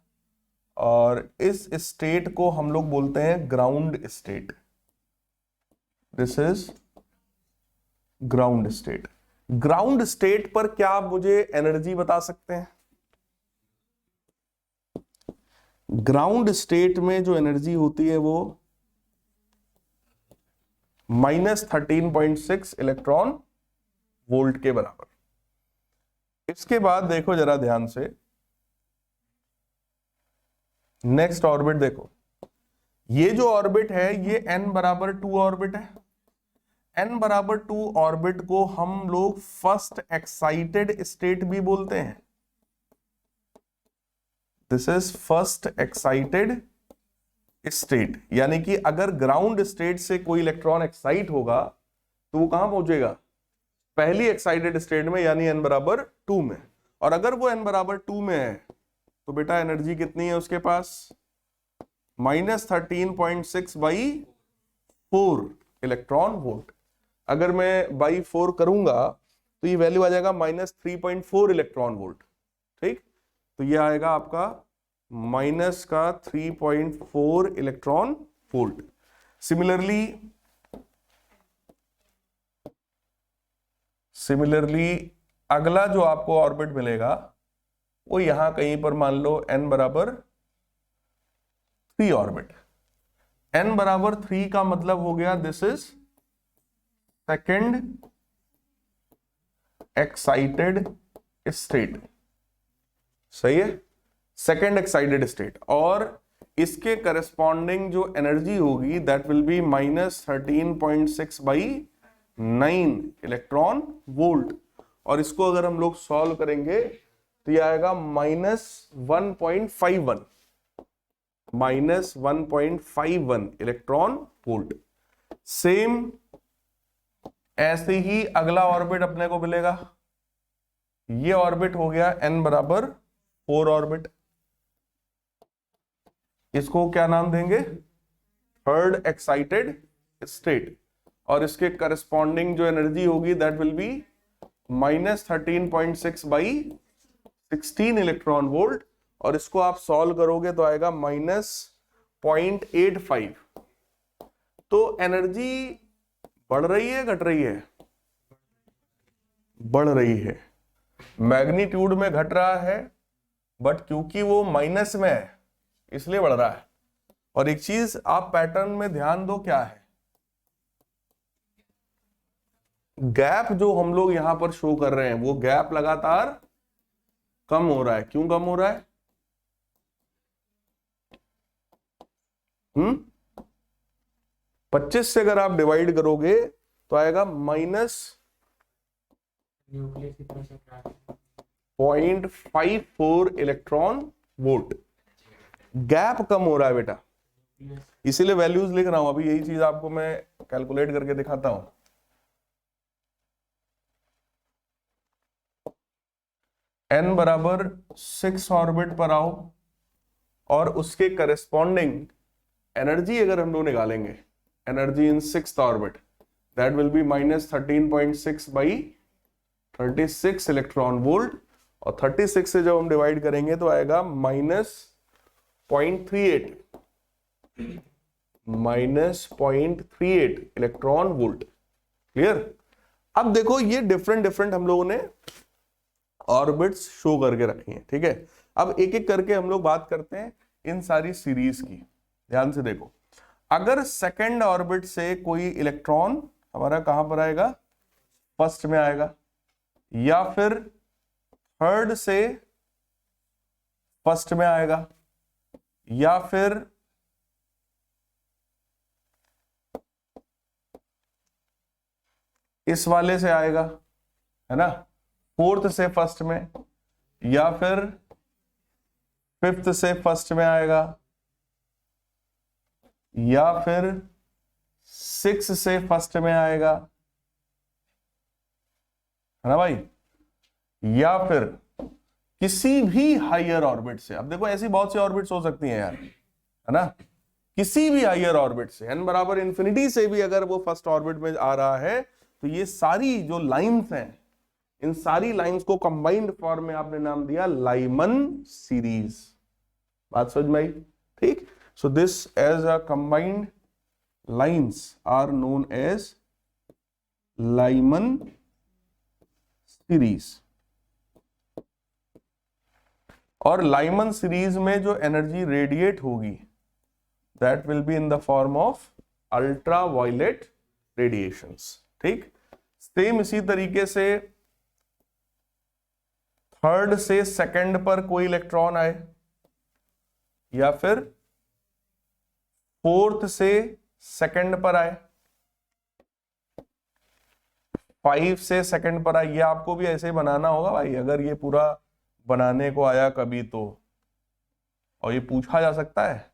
और इस स्टेट को हम लोग बोलते हैं ground state. This is ground state. Ground state पर क्या आप मुझे एनर्जी बता सकते हैं? ग्राउंड स्टेट में जो एनर्जी होती है वो -13.6 इलेक्ट्रॉन वोल्ट के बराबर। इसके बाद देखो जरा ध्यान से, नेक्स्ट ऑर्बिट देखो, ये जो ऑर्बिट है ये n बराबर 2 ऑर्बिट है। n बराबर 2 ऑर्बिट को हम लोग फर्स्ट एक्साइटेड स्टेट भी बोलते हैं। This is first excited state, यानी कि अगर ग्राउंड स्टेट से कोई इलेक्ट्रॉन एक्साइट होगा तो वो कहां पहुंचेगा? पहली एक्साइटेड स्टेट में, यानी n बराबर 2 में। और अगर वो n बराबर 2 में है तो बेटा एनर्जी कितनी है उसके पास? -13.6 बाई 4 इलेक्ट्रॉन वोल्ट। अगर मैं बाई 4 करूंगा तो ये वैल्यू आ जाएगा -3.4 इलेक्ट्रॉन वोल्ट। ठीक, तो ये आएगा आपका माइनस का 3.4 इलेक्ट्रॉन वोल्ट। सिमिलरली अगला जो आपको ऑर्बिट मिलेगा वो यहां कहीं पर मान लो n बराबर 3 ऑर्बिट। n बराबर 3 का मतलब हो गया this is second excited state. सही है, सेकेंड एक्साइटेड स्टेट, और इसके करस्पॉन्डिंग जो एनर्जी होगी that will B -13.6 by 9 electron volt. और इसको अगर हम लोग सॉल्व करेंगे तो ये आएगा -1.51। -1.51 इलेक्ट्रॉन वोल्ट। सेम ऐसे ही अगला ऑर्बिट अपने को मिलेगा। ये ऑर्बिट हो गया n बराबर 4 ऑर्बिट। इसको क्या नाम देंगे? Third excited state. और इसके करस्पॉन्डिंग जो एनर्जी होगी that will B -13.6 by 16 electron volt. और इसको आप सॉल्व करोगे तो आएगा -0.85। तो एनर्जी बढ़ रही है घट रही है? बढ़ रही है। मैग्नीट्यूड में घट रहा है, बट क्योंकि वो माइनस में है इसलिए बढ़ रहा है। और एक चीज आप पैटर्न में ध्यान दो, क्या है? गैप जो हम लोग यहां पर शो कर रहे हैं वो गैप लगातार कम हो रहा है। क्यों कम हो रहा है? 25 से अगर आप डिवाइड करोगे तो आएगा -0.54 इलेक्ट्रॉन वोल्ट। गैप कम हो रहा है बेटा, इसीलिए वैल्यूज लिख रहा हूं। अभी यही चीज आपको मैं कैलकुलेट करके दिखाता हूं। n बराबर 6 ऑर्बिट पर आओ और उसके करस्पॉन्डिंग एनर्जी अगर हम लोग निकालेंगे, energy in 6th orbit, that will B -13.6 by 36 electron volt. और 36 से जब हम डिवाइड करेंगे तो आएगा -0.38 इलेक्ट्रॉन वोल्ट। क्लियर? अब देखो ये डिफरेंट हम लोगों ने ऑर्बिट्स शो करके रखी हैं, ठीक है। अब एक एक करके हम लोग बात करते हैं इन सारी सीरीज की। ध्यान से देखो, अगर सेकंड ऑर्बिट से कोई इलेक्ट्रॉन हमारा कहां पर आएगा? फर्स्ट में आएगा, या फिर थर्ड से फर्स्ट में आएगा, या फिर इस वाले से आएगा, है ना, फोर्थ से फर्स्ट में, या फिर फिफ्थ से फर्स्ट में आएगा, या फिर सिक्स से फर्स्ट में आएगा, है ना भाई, या फिर किसी भी हायर ऑर्बिट से। अब देखो ऐसी बहुत सी ऑर्बिट्स हो सकती हैं यार, है ना, किसी भी हायर ऑर्बिट से, n बराबर इंफिनिटी से भी अगर वो फर्स्ट ऑर्बिट में आ रहा है तो ये सारी जो लाइंस हैं, इन सारी लाइंस को कंबाइंड फॉर्म में आपने नाम दिया लाइमन सीरीज। बात समझ में आई? ठीक। So this as a combined lines are known as Lyman series. और लाइमन सीरीज में जो एनर्जी रेडिएट होगी that will be in the form of ultraviolet radiations. ठीक। सेम इसी तरीके से थर्ड से सेकंड पर कोई इलेक्ट्रॉन आए, या फिर फोर्थ से सेकंड पर आए, 5 से सेकंड पर आए। ये आपको भी ऐसे बनाना होगा भाई, अगर ये पूरा बनाने को आया कभी तो, और ये पूछा जा सकता है।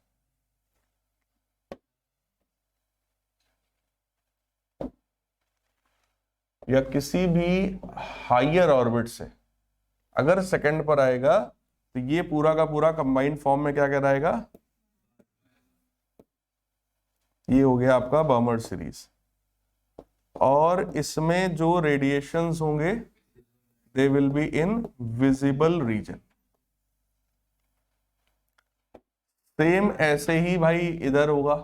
या किसी भी हायर ऑर्बिट से अगर सेकंड पर आएगा तो ये पूरा का पूरा कंबाइंड फॉर्म में क्या कहलाएगा? ये हो गया आपका बर्नर्ड सीरीज। और इसमें जो रेडिएशंस होंगे they will be in visible region. Same ऐसे ही भाई इधर होगा।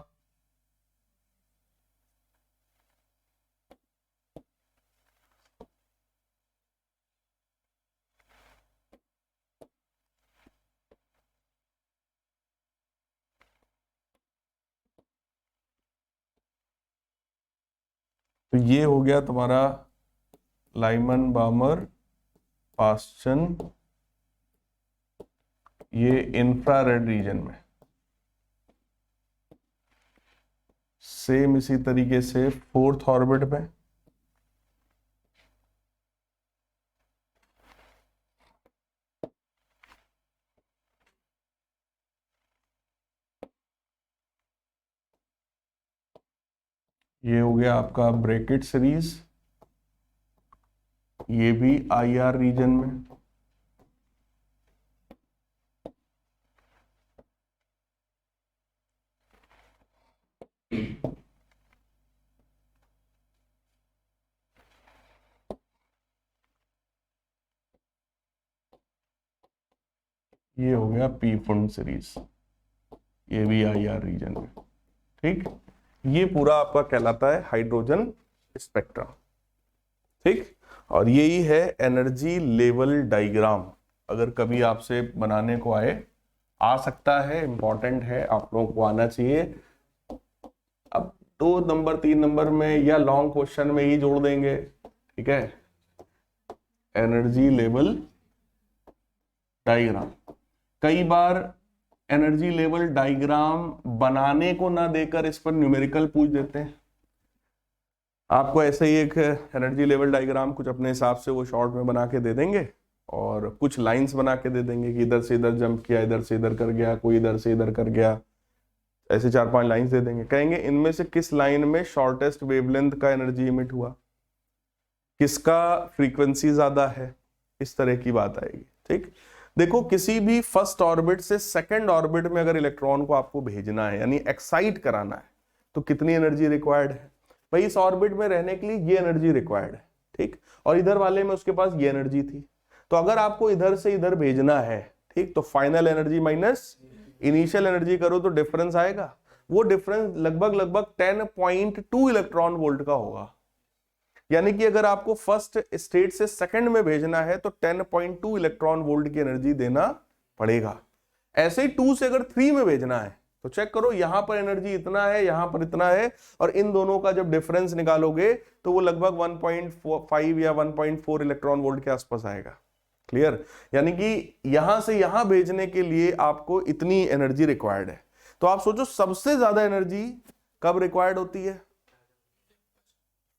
तो ये हो गया तुम्हारा लाइमन बार्मर पास्चन, ये इंफ्रारेड रीजन में। सेम इसी तरीके से फोर्थ ऑर्बिट में, ये हो गया आपका ब्रैकेट सीरीज, ये भी IR रीजन में। ये हो गया पी फंड सीरीज, ये भी IR रीजन में। ठीक, ये पूरा आपका कहलाता है हाइड्रोजन स्पेक्ट्रम। ठीक, और यही है एनर्जी लेवल डायग्राम। अगर कभी आपसे बनाने को आए, आ सकता है, इंपॉर्टेंट है, आप लोगों को आना चाहिए। अब 2 नंबर 3 नंबर में या लॉन्ग क्वेश्चन में ही जोड़ देंगे। ठीक है, एनर्जी लेवल डायग्राम। कई बार एनर्जी लेवल डायग्राम बनाने को ना देकर इस पर न्यूमेरिकल पूछ देते हैं। आपको ऐसे ही एक एनर्जी लेवल डायग्राम कुछ अपने हिसाब से वो शॉर्ट में बना के दे देंगे और कुछ लाइंस बना के दे देंगे कि इधर से इधर जंप किया, इधर से इधर कर गया, कोई इधर से इधर कर गया, ऐसे 4-5 लाइंस दे देंगे। कहेंगे इनमें से किस लाइन में शॉर्टेस्ट वेवलेंथ का एनर्जी इमिट हुआ, किसका फ्रीक्वेंसी ज्यादा है, इस तरह की बात आएगी। ठीक, देखो किसी भी फर्स्ट ऑर्बिट से सेकंड ऑर्बिट में अगर इलेक्ट्रॉन को आपको भेजना है यानी एक्साइट कराना है तो कितनी एनर्जी रिक्वायर्ड है? भाई इस ऑर्बिट में रहने के लिए ये एनर्जी रिक्वायर्ड है। ठीक, और इधर वाले में उसके पास ये एनर्जी थी, तो अगर आपको इधर से इधर भेजना है, ठीक, तो final energy minus initial energy करो तो डिफरेंस आएगा। वो डिफरेंस लगभग 10.2 इलेक्ट्रॉन वोल्ट का होगा। यानी कि अगर आपको फर्स्ट स्टेट से सेकंड में भेजना है तो 10.2 इलेक्ट्रॉन वोल्ट की एनर्जी देना पड़ेगा। ऐसे ही 2 से अगर 3 में भेजना है तो चेक करो, यहां पर एनर्जी इतना है, यहां पर इतना है, और इन दोनों का जब डिफरेंस निकालोगे तो वो लगभग 1.5 या 1.4 इलेक्ट्रॉन वोल्ट के आसपास आएगा। क्लियर? यानी कि यहां से यहां भेजने के लिए आपको इतनी एनर्जी रिक्वायर्ड है। तो आप सोचो सबसे ज्यादा एनर्जी कब रिक्वायर्ड होती है?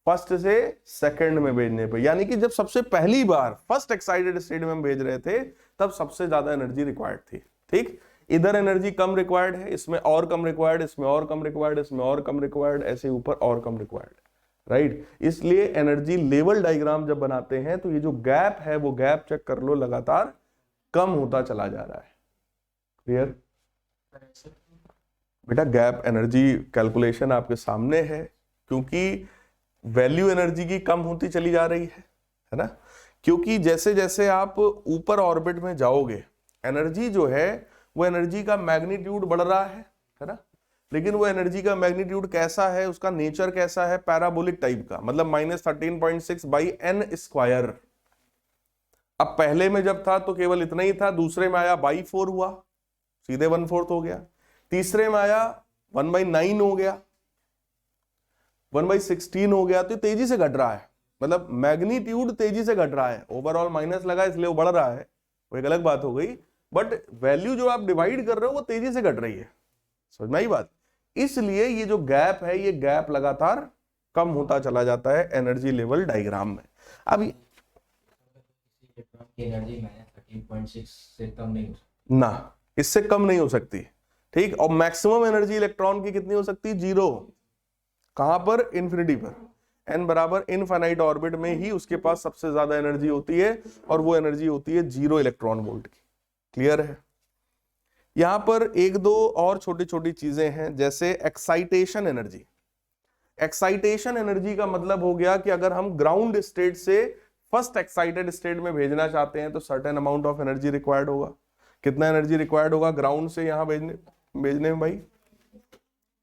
फर्स्ट से सेकंड में भेजने पे। यानी कि जब सबसे पहली बार फर्स्ट एक्साइटेड स्टेट में हम भेज रहे थे तब सबसे ज्यादा एनर्जी रिक्वायर्ड थी। ठीक, इधर एनर्जी कम रिक्वायर्ड है, इसमें और कम रिक्वायर्ड, इसमें और कम रिक्वायर्ड, इसमें और कम रिक्वायर्ड, ऐसे ऊपर और कम रिक्वायर्ड। राइट, इसलिए एनर्जी लेवल डायग्राम जब बनाते हैं तो ये जो गैप है वो गैप चेक कर लो, लगातार कम होता चला जा रहा है। क्लियर बेटा? गैप एनर्जी कैलकुलेशन आपके सामने है, क्योंकि वैल्यू एनर्जी की कम होती चली जा रही है ना? क्योंकि जैसे जैसे आप ऊपर ऑर्बिट में जाओगे एनर्जी जो है वो एनर्जी का मैग्नीट्यूड बढ़ रहा है ना? लेकिन वो एनर्जी का मैग्नीट्यूड कैसा है, उसका नेचर कैसा है? पैराबोलिक टाइप का, मतलब -13.6 बाई n स्क्वायर। अब पहले में जब था तो केवल इतना ही था, दूसरे में आया बाई 4 हुआ, सीधे 1/4 हो गया, तीसरे में आया 1/9 हो गया, 1/16 हो गया। तो तेजी से घट रहा है, मतलब मैग्नीट्यूड तेजी से घट रहा है। ओवरऑल माइनस लगा इसलिए वो बढ़ रहा है, वो एक अलग बात हो गई, बट वैल्यू जो आप डिवाइड कर रहे हो वो तेजी से घट रही है। समझ में आई बात? इसलिए ये जो गैप है ये गैप लगातार कम होता चला जाता है एनर्जी लेवल डायग्राम में। अभी एनर्जी -13.6 से कम नहीं हो सकती ना, इससे कम नहीं हो सकती। ठीक, और मैक्सिमम एनर्जी इलेक्ट्रॉन की कितनी हो सकती है? 0। कहां पर? इन्फिनिटी पर। n बराबर इनफाइनाइट ऑर्बिट में ही उसके पास सबसे ज्यादा एनर्जी होती है, और वो एनर्जी होती है 0 इलेक्ट्रॉन वोल्ट की। क्लियर है? यहां पर एक दो और छोटी छोटी चीजें हैं, जैसे एक्साइटेशन एनर्जी। एक्साइटेशन एनर्जी का मतलब हो गया कि अगर हम ग्राउंड स्टेट से फर्स्ट एक्साइटेड स्टेट में भेजना चाहते हैं तो certain amount of energy required होगा। कितना एनर्जी रिक्वायर्ड होगा ग्राउंड से यहां भेजने में भाई?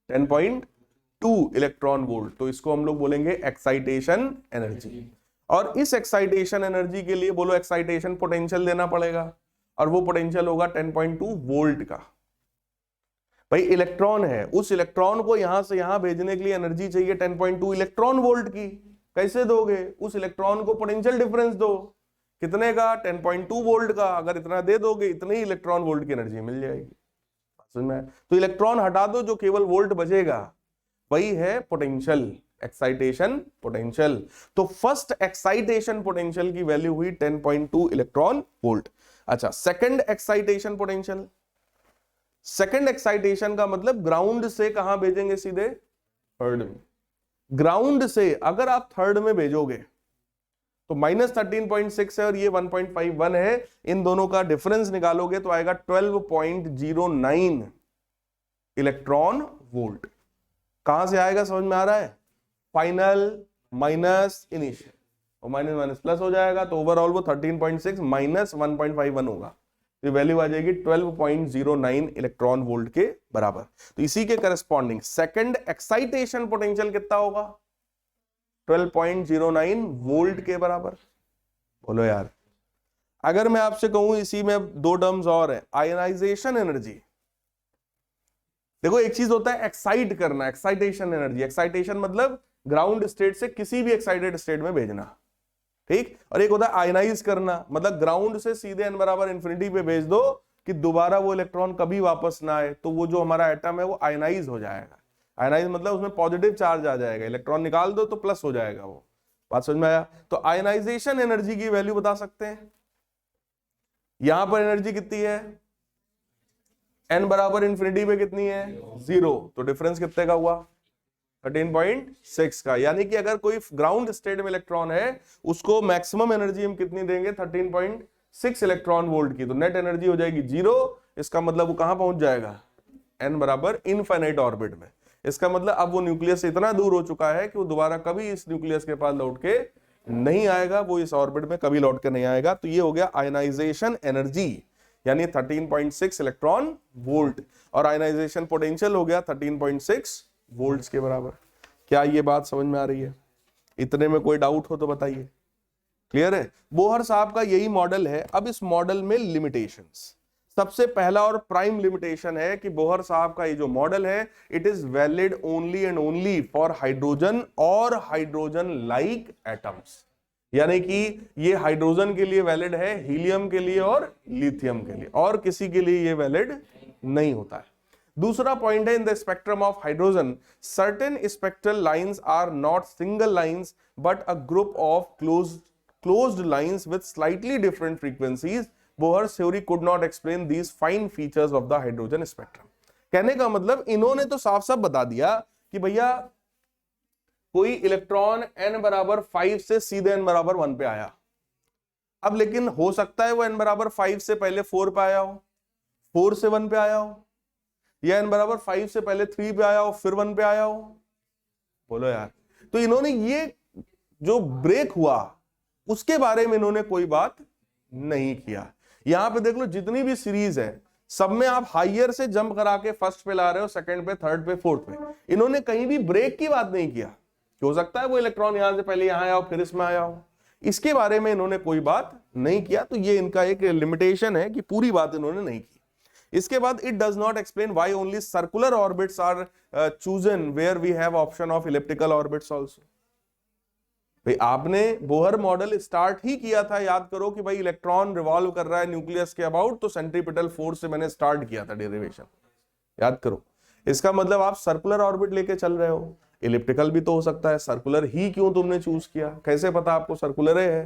10.2 इलेक्ट्रॉन वोल्ट। तो इसको हम लोग बोलेंगे एक्साइटेशन एनर्जी। और इस एक्साइटेशन एनर्जी के लिए बोलो एक्साइटेशन पोटेंशियल देना पड़ेगा, और वो पोटेंशियल होगा 10.2 वोल्ट का। भाई इलेक्ट्रॉन है, उस इलेक्ट्रॉन को यहां से यहां भेजने के लिए एनर्जी चाहिए 10.2 इलेक्ट्रॉन वोल्ट की। कैसे दोगे? उस इलेक्ट्रॉन को पोटेंशियल डिफरेंस दो। कितने का? 10.2 वोल्ट का। अगर इतना दे दोगे इतने ही इलेक्ट्रॉन वोल्ट की एनर्जी मिल जाएगी। समझ में? तो इलेक्ट्रॉन हटा दो, जो केवल वोल्ट बचेगा वही है पोटेंशियल, एक्साइटेशन पोटेंशियल। तो फर्स्ट एक्साइटेशन पोटेंशियल की वैल्यू हुई 10.2 इलेक्ट्रॉन वोल्ट। अच्छा, second excitation potential. Second excitation का मतलब ग्राउंड से कहां भेजेंगे? सीधे थर्ड में। ग्राउंड से अगर आप थर्ड में भेजोगे तो -13.6 है और ये 1.51 है, इन दोनों का डिफरेंस निकालोगे तो आएगा 12.09 इलेक्ट्रॉन वोल्ट। कहां से आएगा समझ में आ रहा है? फाइनल माइनस इनिशियल, और माइनस माइनस प्लस हो जाएगा, तो ओवरऑल वो 13.6 माइनस 1.51 होगा, तो वैल्यू आ जाएगी 12.09 इलेक्ट्रॉन वोल्ट के बराबर। तो इसी के करस्पॉन्डिंग सेकंड एक्साइटेशन पोटेंशियल कितना होगा? 12.09 वोल्ट के बराबर। बोलो यार, अगर मैं आपसे कहूं इसी में दो टर्म्स और है, आयनाइजेशन एनर्जी। देखो एक चीज होता है एक्साइट करना, एक्साइटेशन एनर्जी, एक्साइटेशन मतलब ग्राउंड स्टेट से किसी भी एक्साइटेड स्टेट में भेजना, ठीक, और एक होता है आयनाइज करना, मतलब ग्राउंड से सीधे n बराबर इंफिनिटी पे भेज दो कि दोबारा वो इलेक्ट्रॉन कभी वापस ना आए, तो वो जो हमारा एटम है वो आयनाइज हो जाएगा। आयनाइज मतलब उसमें पॉजिटिव चार्ज आ जाएगा, इलेक्ट्रॉन निकाल दो तो प्लस हो जाएगा। वो बात समझ में आया? तो आयनाइजेशन एनर्जी की वैल्यू बता सकते हैं। यहां पर एनर्जी कितनी है? n बराबर इंफिनिटी पे कितनी है? 0, तो डिफरेंस कितने का हुआ? 13.6 का। यानी कि अगर कोई ग्राउंड स्टेट में इलेक्ट्रॉन है उसको मैक्सिमम एनर्जी हम कितनी देंगे? 13.6 इलेक्ट्रॉन वोल्ट की, तो नेट एनर्जी हो जाएगी 0। इसका मतलब वो कहां पहुंच जाएगा? n बराबर इनफाइनाइट ऑर्बिट में। इसका मतलब अब वो न्यूक्लियस से इतना दूर हो चुका है कि वो दोबारा कभी इस न्यूक्लियस के पास लौट के नहीं आएगा, वो इस ऑर्बिट में कभी लौट के नहीं आएगा। तो ये हो गया आयनाइजेशन एनर्जी, यानी 13.6 इलेक्ट्रॉन वोल्ट, और आयनाइजेशन पोटेंशियल हो गया 13.6 वोल्ट्स के बराबर। क्या ये बात समझ में आ रही है? इतने में कोई डाउट हो तो बताइए। क्लियर है? बोहर साहब का यही मॉडल है। अब इस मॉडल में लिमिटेशंस, सबसे पहला और प्राइम लिमिटेशन है कि बोहर साहब का ये जो मॉडल है it is valid only and only for hydrogen और हाइड्रोजन लाइक एटम्स, यानी कि ये हाइड्रोजन के लिए वैलिड है, हीलियम के लिए और लिथियम के लिए, और किसी के लिए ये वैलिड नहीं होता है। दूसरा पॉइंट है, in the spectrum of hydrogen certain spectral lines are not single lines but a group of closed lines with slightly different frequencies. Bohr's theory could not explain these fine features of the hydrogen spectrum. कहने का मतलब इन्होंने तो साफ साफ बता दिया कि भैया कोई इलेक्ट्रॉन n बराबर 5 से सीधे n बराबर 1 पे आया, अब लेकिन हो सकता है वो n बराबर 5 से पहले 4 पे आया हो, 4 से 1 पे आया हो, या n बराबर 5 से पहले 3 पे आया हो फिर 1 पे आया हो। बोलो यार, तो इन्होंने ये जो ब्रेक हुआ उसके बारे में इन्होंने कोई बात नहीं किया। यहां पे देख लो जितनी भी सीरीज है सब में आप हाइयर से जंप करा के फर्स्ट पे ला रहे हो, सेकंड पे, थर्ड पे, फोर्थ पे। इन्होंने कहीं भी ब्रेक की बात नहीं किया। हो सकता है वो इलेक्ट्रॉन यहां से पहले यहां आया हो फिर इसमें आया हो, इसके बारे में इन्होंने कोई बात नहीं किया। तो ये इनका एक लिमिटेशन है कि पूरी बात इन्होंने नहीं की। इसके बाद it does not explain why only circular orbits are chosen where we have option of elliptical orbits also. भाई आपने बोहर मॉडल स्टार्ट ही किया था, याद करो कि भाई इलेक्ट्रॉन रिवॉल्व कर रहा है न्यूक्लियस के अबाउट, तो सेंट्रीपिटल फोर्स से मैंने स्टार्ट किया था डेरिवेशन, याद करो। इसका मतलब आप सर्कुलर ऑर्बिट लेके चल रहे हो, इलिप्टिकल भी तो हो सकता है, सर्कुलर ही क्यों तुमने चूज किया? कैसे पता आपको सर्कुलर है?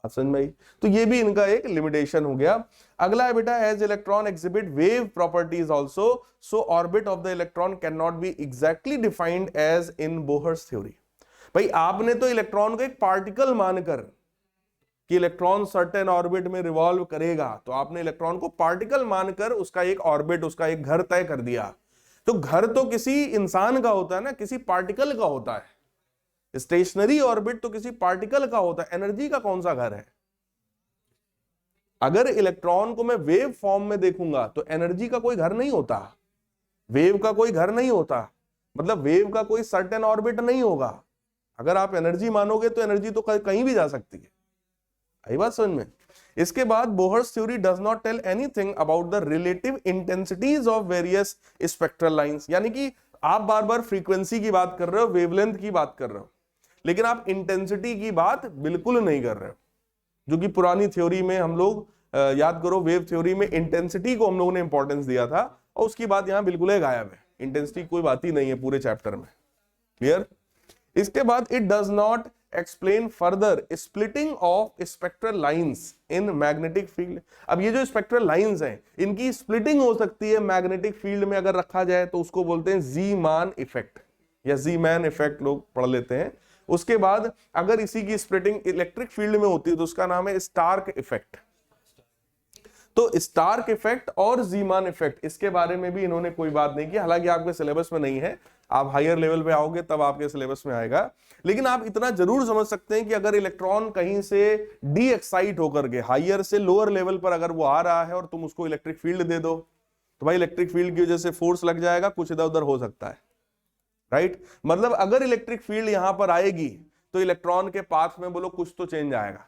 बात समझ में आई? तो ये भी इनका एक लिमिटेशन हो गया। अगला है बेटा, as electron exhibit wave properties also so orbit of the electron can not be exactly defined as in Bohr's theory. भाई आपने तो इलेक्ट्रॉन को एक पार्टिकल मानकर कि इलेक्ट्रॉन सर्टेन ऑर्बिट में रिवॉल्व करेगा, तो आपने इलेक्ट्रॉन को पार्टिकल मानकर उसका एक ऑर्बिट, उसका एक घर तय कर दिया। तो घर तो किसी इंसान का होता है ना, किसी पार्टिकल का होता है। स्टेशनरी ऑर्बिट तो किसी पार्टिकल का होता है, एनर्जी का कौन सा घर है? अगर इलेक्ट्रॉन को मैं वेव फॉर्म में देखूंगा तो एनर्जी का कोई घर नहीं होता, वेव का कोई घर नहीं होता, मतलब वेव का कोई सर्टेन ऑर्बिट नहीं होगा। अगर आप एनर्जी मानोगे तो एनर्जी तो कहीं भी जा सकती है। आई बात समझ में? इसके बाद Bohr's theory does not tell anything about the relative intensities of various spectral lines. यानी कि आप बार बार फ्रीक्वेंसी की बात कर रहे हो, वेवलेंथ की बात कर रहे हो, लेकिन आप इंटेंसिटी की बात बिल्कुल नहीं कर रहे हो, जो कि पुरानी थ्योरी में हम लोग याद करो, वेव थ्योरी में इंटेंसिटी को हम लोगों ने इंपॉर्टेंस दिया था, और उसकी बात यहां बिल्कुल ही गायब है। इंटेंसिटी कोई बात ही नहीं है पूरे चैप्टर में। क्लियर? इसके बाद it does not explain further splitting of spectral lines in magnetic field. अब ये जो स्पेक्ट्रल लाइंस हैं इनकी स्प्लिटिंग हो सकती है मैग्नेटिक फील्ड में, अगर रखा जाए तो उसको बोलते हैं जी मान इफेक्ट। या ज़ीमैन इफेक्ट लोग पढ़ लेते हैं। उसके बाद अगर इसी की स्प्लिटिंग इलेक्ट्रिक फील्ड में होती है तो उसका नाम है स्टार्क इफेक्ट। तो स्टार्क इफेक्ट और ज़ीमैन इफेक्ट, इसके बारे में भी इन्होंने कोई बात नहीं की, हालांकि आपके सिलेबस में नहीं है, आप हायर लेवल पे आओगे तब आपके सिलेबस में आएगा। लेकिन आप इतना जरूर समझ सकते हैं कि अगर इलेक्ट्रॉन कहीं से डी एक्साइट होकर के हायर से लोअर लेवल पर अगर वो आ रहा है और तुम उसको इलेक्ट्रिक फील्ड दे दो तो भाई इलेक्ट्रिक फील्ड की वजह से फोर्स लग जाएगा, कुछ इधर उधर हो सकता है, राइट। मतलब अगर इलेक्ट्रिक फील्ड यहां पर आएगी तो इलेक्ट्रॉन के पाथ में बोलो कुछ तो चेंज आएगा,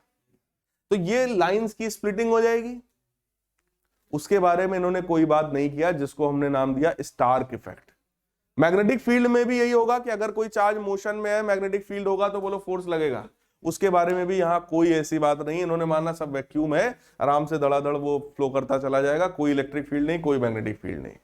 तो ये लाइंस की स्प्लिटिंग हो जाएगी। उसके बारे में इन्होंने कोई बात नहीं किया, जिसको हमने नाम दिया स्टार्क इफेक्ट। मैग्नेटिक फील्ड में भी यही होगा कि अगर कोई चार्ज मोशन में है, मैग्नेटिक फील्ड होगा तो बोलो फोर्स लगेगा, उसके बारे में भी यहाँ कोई ऐसी बात नहीं। इन्होंने माना सब वैक्यूम है, आराम से धड़ाधड़ वो फ्लो करता चला जाएगा, कोई इलेक्ट्रिक फील्ड नहीं, कोई मैग्नेटिक फील्ड नहीं।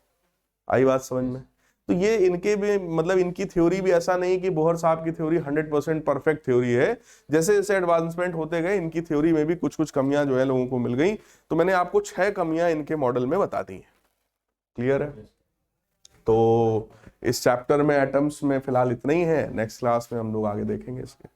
आई बात समझ में? तो ये इनके भी मतलब इनकी थ्योरी भी ऐसा नहीं कि बोहर साहब की थ्योरी 100% परफेक्ट थ्योरी है। जैसे जैसे एडवांसमेंट होते गए इनकी थ्योरी में भी कुछ कुछ कमियां जो है लोगों को मिल गई। तो मैंने आपको 6 कमियां इनके मॉडल में बता दी हैं। क्लियर है? तो इस चैप्टर में एटम्स में फिलहाल इतना ही है, नेक्स्ट क्लास में हम लोग आगे देखेंगे इसके।